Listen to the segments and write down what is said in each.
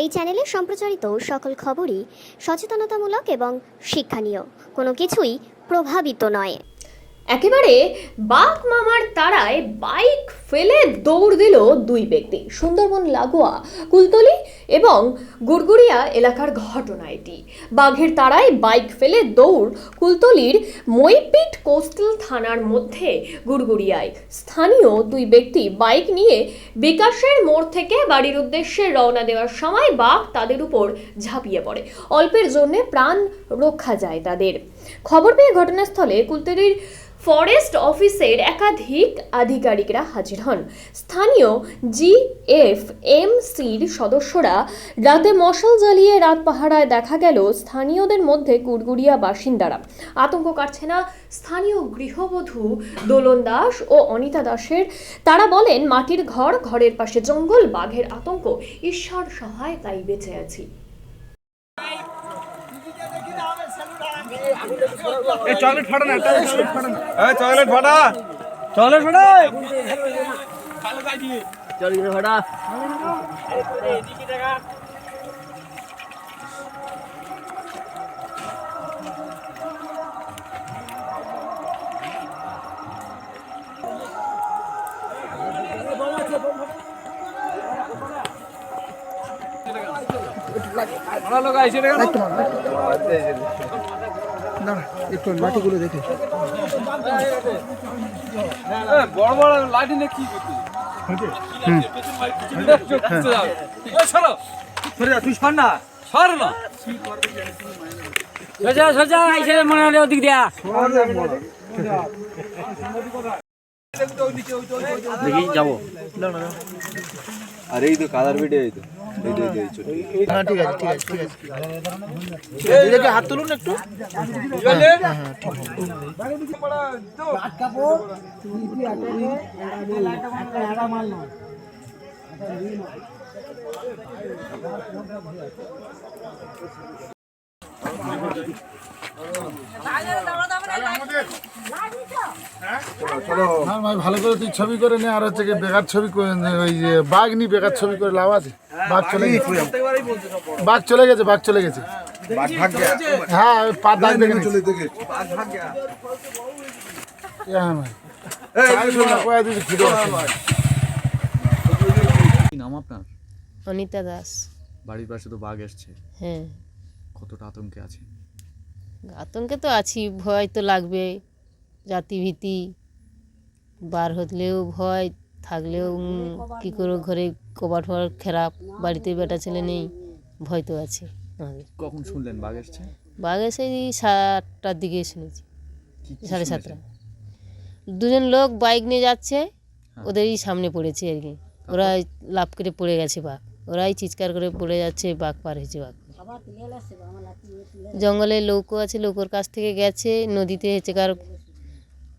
এই চ্যানেলে সম্প্রচারিত সকল খবরই সচেতনতামূলক এবং শিক্ষণীয়, কোনো কিছুই প্রভাবিত নয়। একেবারে বাঘ মামার তাড়ায় বাইক ফেলে দৌড় দিল দুই ব্যক্তি। সুন্দরবন লাগোয়া কুলতলি এবং গুড়গুড়িয়া এলাকার ঘটনা এটি। বাঘের তাড়ায় বাইক ফেলে দৌড় কুলতলির মইপিট কোস্টাল থানার মধ্যে গুড়গুড়িয়ায়। স্থানীয় দুই ব্যক্তি বাইক নিয়ে বিকাশের মোড় থেকে বাড়ির উদ্দেশ্যে রওনা দেওয়ার সময় বাঘ তাদের উপর ঝাঁপিয়ে পড়ে। অল্পের জন্য প্রাণ রক্ষা যায় তাদের। খবর পেয়ে ঘটনাস্থলে কুলতলির ফরেস্ট অফিসের একাধিক আধিকারিকরা হাজির হন। স্থানীয় জিএফএমসির সদস্যরা রাতে মশাল জ্বালিয়ে রাত পাহারায়। দেখা গেল স্থানীয়দের মধ্যে গুড়গুড়িয়া বাসিন্দারা। আতঙ্ক কাটছে না স্থানীয় গৃহবধূ দোলন দাস ও অনিতা দাসের। তারা বলেন, মাটির ঘর, ঘরের পাশে জঙ্গল, বাঘের আতঙ্ক, ঈশ্বর সহায় তাই বেঁচে আছি। চকলেট ফাটা না, চকলেট ফাটা, চকলেট ফাটা, চকলেট ফাটা। একটু লাঠিগুলো দেখে বড় বড় লাঠি নিয়ে কি করছিস? তুই সর না, সর না, সোজা সোজা এসে মনে হলে ওদিক দিয়া দেখি যাবো। আরে এই তো কালার ভিডিও, এই তো হ্যাঁ, ঠিক আছে, ঠিক আছে, ঠিক আছে, এদিকে হাত তুলুন একটু। ভালো করে তুই ছবি করে নে, আর হচ্ছে বেকার ছবি ওই যে বাঘ নি বেকার ছবি করে লাভ আছে। বাঘ চলে গেছে, বাঘ চলে গেছে, বাঘ চলে গেছে। হ্যাঁ, ওই পা দাগ দেখে চলে গেছে। নাম আপনার? অনিতা দাস। বাড়ির পাশে তো বাঘ এসছে, হ্যাঁ, কতটা আতঙ্কে আছে? আতঙ্কে তো আছি, ভয় তো লাগবে, জাতিভীতি, বার হলেও ভয়, থাকলেও কী করে, ঘরে কবাট ফবাট খারাপ, বাড়িতে বেটা ছেলে নেই, ভয় তো আছে আমাদের। কখন শুনলেন বাঘ এসছে? বাঘ এসে 7টার দিকে শুনেছি, কি 7:30। দুজন লোক বাইক নিয়ে যাচ্ছে, হ্যাঁ। ওদেরই সামনে পড়েছে আর কি। ওরা লাফ করে পড়ে গেছে বাঘ, ওরাই চিৎকার করে পড়ে যাচ্ছে, বাঘ পার হয়েছে। বাঘ জঙ্গলে লৌকো আছে, লৌকোর কাছ থেকে গেছে, নদীতে হেঁচে কার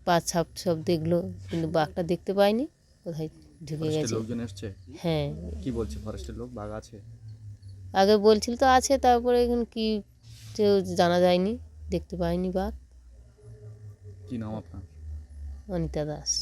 পা ছাপ সব দেখলো, কিন্তু বাঘটা দেখতে পায়নি, কোথায় ঢুকে গেছে। লোকজন এসছে? হ্যাঁ। কি বলছে ফরেস্টের লোক, বাঘ আছে? আগে বলছিল তো আছে, তারপরে এখন কি জানা যায়নি, দেখতে পায়নি বাঘ। কি নাম আপনার? অনিতা দাস।